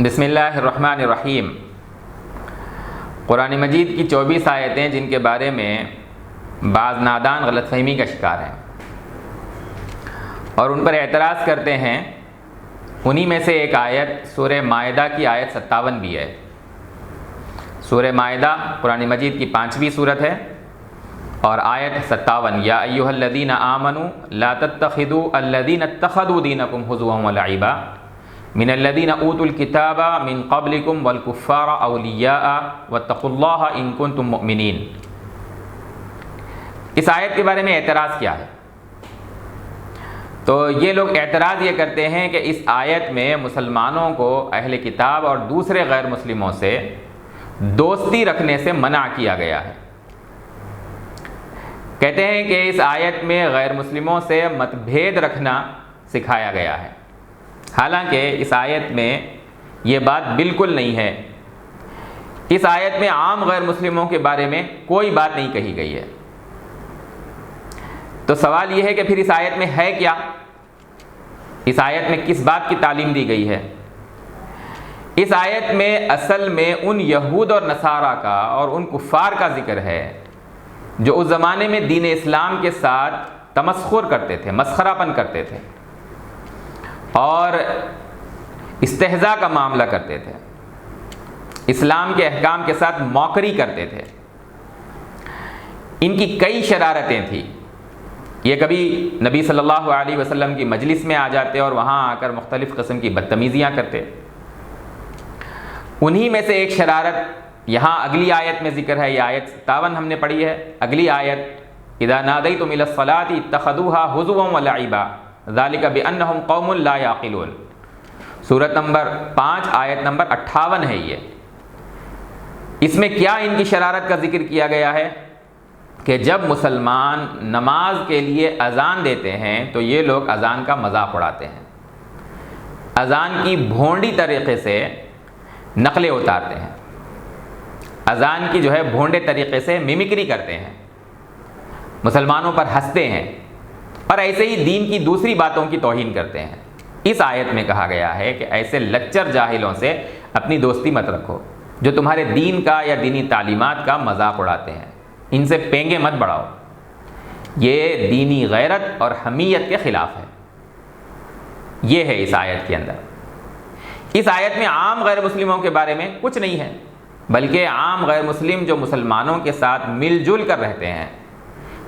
بسم اللہ الرحمن الرحیم۔ قرآن مجید کی 24 آیتیں جن کے بارے میں بعض نادان غلط فہمی کا شکار ہیں اور ان پر اعتراض کرتے ہیں، انہی میں سے ایک آیت سورہ مائدہ کی آیت 57 بھی ہے۔ سورہ مائدہ قرآن مجید کی 5ویں صورت ہے اور آیت 57، یا ایھا الذین آمنوا لا تتخذوا الذین اتخذوا دینکم ھزوا ولعبا من الذین اوتوا الکتاب من قبلکم والکفار اولیاء واتقوا اللہ ان کنتم مؤمنین۔ اس آیت کے بارے میں اعتراض کیا ہے؟ تو یہ لوگ اعتراض یہ کرتے ہیں کہ اس آیت میں مسلمانوں کو اہل کتاب اور دوسرے غیر مسلموں سے دوستی رکھنے سے منع کیا گیا ہے۔ کہتے ہیں کہ اس آیت میں غیر مسلموں سے مت بھید رکھنا سکھایا گیا ہے، حالانکہ اس آیت میں یہ بات بالکل نہیں ہے۔ اس آیت میں عام غیر مسلموں کے بارے میں کوئی بات نہیں کہی گئی ہے۔ تو سوال یہ ہے کہ پھر اس آیت میں ہے کیا؟ اس آیت میں کس بات کی تعلیم دی گئی ہے؟ اس آیت میں اصل میں ان یہود اور نصارہ کا اور ان کفار کا ذکر ہے جو اس زمانے میں دین اسلام کے ساتھ تمسخر کرتے تھے، مسخرہ پن کرتے تھے اور استہزاء کا معاملہ کرتے تھے، اسلام کے احکام کے ساتھ موکری کرتے تھے۔ ان کی کئی شرارتیں تھیں۔ یہ کبھی نبی صلی اللہ علیہ وسلم کی مجلس میں آ جاتے اور وہاں آ کر مختلف قسم کی بدتمیزیاں کرتے۔ انہی میں سے ایک شرارت یہاں اگلی آیت میں ذکر ہے، یہ آیت 57 ہم نے پڑھی ہے۔ اگلی آیت اذا نادیتم الی الصلاۃ اتخذوها ھزوا ولعبا ذالک بانہم قوم لا یعقلون۔ سورۃ نمبر 5 آیت نمبر 58 ہے یہ۔ اس میں کیا ان کی شرارت کا ذکر کیا گیا ہے کہ جب مسلمان نماز کے لیے اذان دیتے ہیں تو یہ لوگ اذان کا مذاق اڑاتے ہیں، اذان کی بھونڈی طریقے سے نقلیں اتارتے ہیں، اذان کی جو ہے بھونڈے طریقے سے میمکری کرتے ہیں، مسلمانوں پر ہنستے ہیں اور ایسے ہی دین کی دوسری باتوں کی توہین کرتے ہیں۔ اس آیت میں کہا گیا ہے کہ ایسے لچر جاہلوں سے اپنی دوستی مت رکھو جو تمہارے دین کا یا دینی تعلیمات کا مذاق اڑاتے ہیں، ان سے پینگے مت بڑھاؤ۔ یہ دینی غیرت اور حمیت کے خلاف ہے۔ یہ ہے اس آیت کے اندر۔ اس آیت میں عام غیر مسلموں کے بارے میں کچھ نہیں ہے، بلکہ عام غیر مسلم جو مسلمانوں کے ساتھ مل جل کر رہتے ہیں،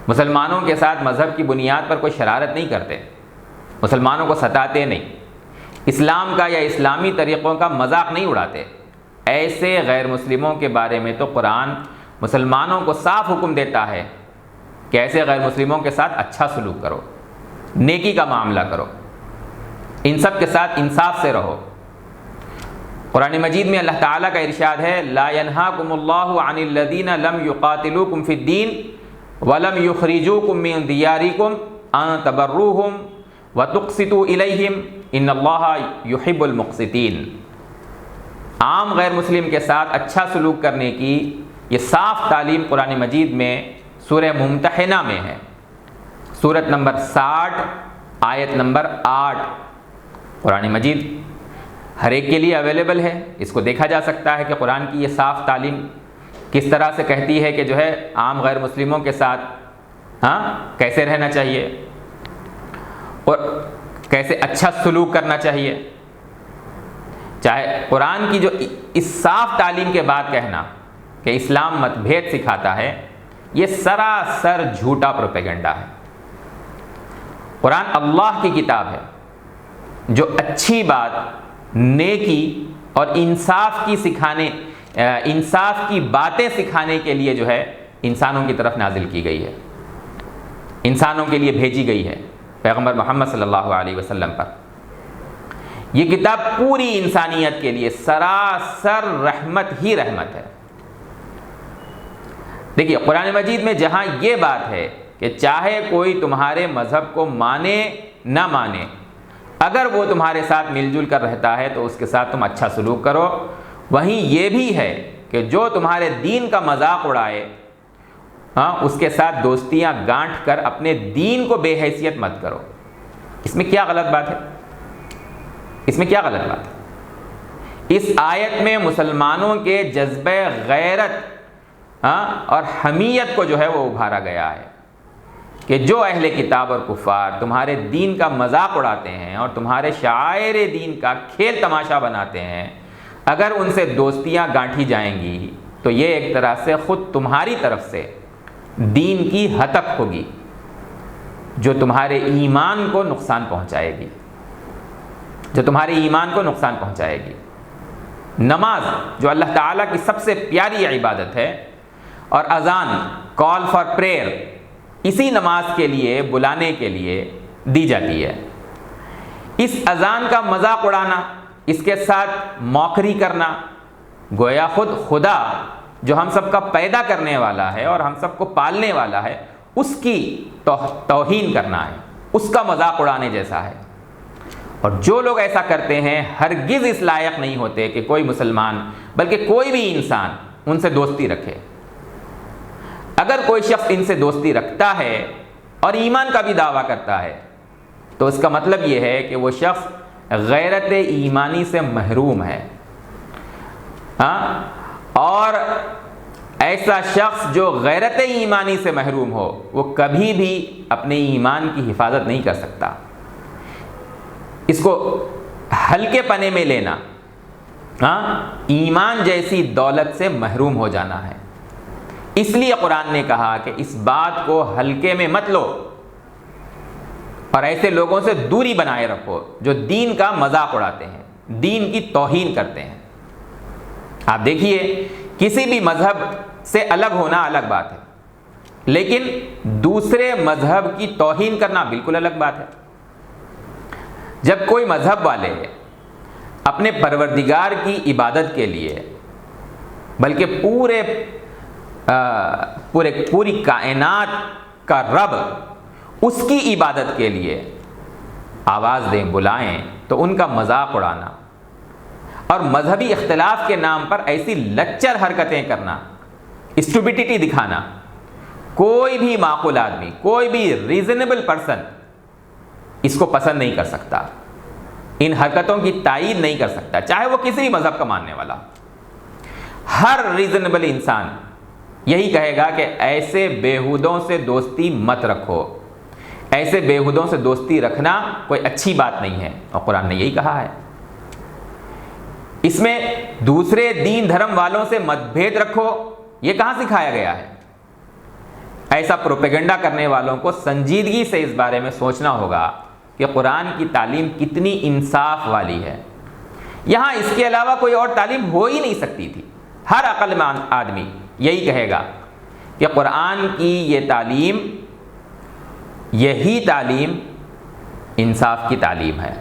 مسلمانوں کے ساتھ مذہب کی بنیاد پر کوئی شرارت نہیں کرتے، مسلمانوں کو ستاتے نہیں، اسلام کا یا اسلامی طریقوں کا مذاق نہیں اڑاتے، ایسے غیر مسلموں کے بارے میں تو قرآن مسلمانوں کو صاف حکم دیتا ہے کہ ایسے غیر مسلموں کے ساتھ اچھا سلوک کرو، نیکی کا معاملہ کرو، ان سب کے ساتھ انصاف سے رہو۔ قرآن مجید میں اللہ تعالیٰ کا ارشاد ہے، لا ینہاکم اللہ عن الذین لم یقاتلوکم فی الدین وَلَمْ يُخْرِجُوكُم مِّن دِيَارِكُمْ أَن تَبَرُّوهُمْ وَتُقْسِطُوا إِلَيْهِمْ إِنَّ اللَّهَ يُحِبُّ الْمُقْسِطِينَ۔ عام غیر مسلم کے ساتھ اچھا سلوک کرنے کی یہ صاف تعلیم قرآن مجید میں سورہ ممتحنہ میں ہے، سورۃ نمبر 60 آیت نمبر 8۔ قرآن مجید ہر ایک کے لیے اویلیبل ہے، اس کو دیکھا جا سکتا ہے کہ قرآن کی یہ صاف تعلیم کس طرح سے کہتی ہے کہ جو ہے عام غیر مسلموں کے ساتھ کیسے رہنا چاہیے اور کیسے اچھا سلوک کرنا چاہیے۔ چاہے قرآن کی جو اس صاف تعلیم کے بعد کہنا کہ اسلام مت بھید سکھاتا ہے، یہ سراسر جھوٹا پروپیگنڈا ہے۔ قرآن اللہ کی کتاب ہے جو اچھی بات، نیکی اور انصاف کی باتیں سکھانے کے لیے جو ہے انسانوں کی طرف نازل کی گئی ہے، انسانوں کے لیے بھیجی گئی ہے پیغمبر محمد صلی اللہ علیہ وسلم پر۔ یہ کتاب پوری انسانیت کے لیے سراسر رحمت ہی رحمت ہے۔ دیکھیے قرآن مجید میں جہاں یہ بات ہے کہ چاہے کوئی تمہارے مذہب کو مانے نہ مانے، اگر وہ تمہارے ساتھ مل جل کر رہتا ہے تو اس کے ساتھ تم اچھا سلوک کرو، وہیں یہ بھی ہے کہ جو تمہارے دین کا مذاق اڑائے اس کے ساتھ دوستیاں گانٹھ کر اپنے دین کو بے حیثیت مت کرو۔ اس میں کیا غلط بات ہے؟ اس میں کیا غلط بات ہے؟ اس آیت میں مسلمانوں کے جذبہ غیرت اور حمیت کو جو ہے وہ ابھارا گیا ہے کہ جو اہل کتاب اور کفار تمہارے دین کا مذاق اڑاتے ہیں اور تمہارے شعائر دین کا کھیل تماشا بناتے ہیں، اگر ان سے دوستیاں گانٹھی جائیں گی تو یہ ایک طرح سے خود تمہاری طرف سے دین کی ہتک ہوگی جو تمہارے ایمان کو نقصان پہنچائے گی، جو تمہارے ایمان کو نقصان پہنچائے گی۔ نماز جو اللہ تعالیٰ کی سب سے پیاری عبادت ہے، اور اذان کال فار پریئر اسی نماز کے لیے بلانے کے لیے دی جاتی ہے۔ اس اذان کا مذاق اڑانا، اس کے ساتھ موقری کرنا، گویا خود خدا جو ہم سب کا پیدا کرنے والا ہے اور ہم سب کو پالنے والا ہے اس کی توہین کرنا ہے، اس کا مذاق اڑانے جیسا ہے۔ اور جو لوگ ایسا کرتے ہیں ہرگز اس لائق نہیں ہوتے کہ کوئی مسلمان بلکہ کوئی بھی انسان ان سے دوستی رکھے۔ اگر کوئی شخص ان سے دوستی رکھتا ہے اور ایمان کا بھی دعویٰ کرتا ہے تو اس کا مطلب یہ ہے کہ وہ شخص غیرت ایمانی سے محروم ہے، اور ایسا شخص جو غیرت ایمانی سے محروم ہو وہ کبھی بھی اپنے ایمان کی حفاظت نہیں کر سکتا۔ اس کو ہلکے پنے میں لینا ایمان جیسی دولت سے محروم ہو جانا ہے۔ اس لیے قرآن نے کہا کہ اس بات کو ہلکے میں مت لو اور ایسے لوگوں سے دوری بنائے رکھو جو دین کا مذاق اڑاتے ہیں، دین کی توہین کرتے ہیں۔ آپ دیکھیے کسی بھی مذہب سے الگ ہونا الگ بات ہے، لیکن دوسرے مذہب کی توہین کرنا بالکل الگ بات ہے۔ جب کوئی مذہب والے اپنے پروردگار کی عبادت کے لیے بلکہ پوری کائنات کا رب اس کی عبادت کے لیے آواز دیں، بلائیں، تو ان کا مذاق اڑانا اور مذہبی اختلاف کے نام پر ایسی لچر حرکتیں کرنا، اسٹوپڈیٹی دکھانا، کوئی بھی معقول آدمی، کوئی بھی ریزنیبل پرسن اس کو پسند نہیں کر سکتا، ان حرکتوں کی تائید نہیں کر سکتا، چاہے وہ کسی بھی مذہب کا ماننے والا۔ ہر ریزنیبل انسان یہی کہے گا کہ ایسے بیہودوں سے دوستی مت رکھو، ایسے بیہودوں سے دوستی رکھنا کوئی اچھی بات نہیں ہے، اور قرآن نے یہی کہا ہے۔ اس میں دوسرے دین دھرم والوں سے مت بھید رکھو، یہ کہاں سکھایا گیا ہے؟ ایسا پروپیگنڈا کرنے والوں کو سنجیدگی سے اس بارے میں سوچنا ہوگا کہ قرآن کی تعلیم کتنی انصاف والی ہے۔ یہاں اس کے علاوہ کوئی اور تعلیم ہو ہی نہیں سکتی تھی۔ ہر عقل مند آدمی یہی کہے گا کہ قرآن کی یہ تعلیم، یہی تعلیم انصاف کی تعلیم ہے۔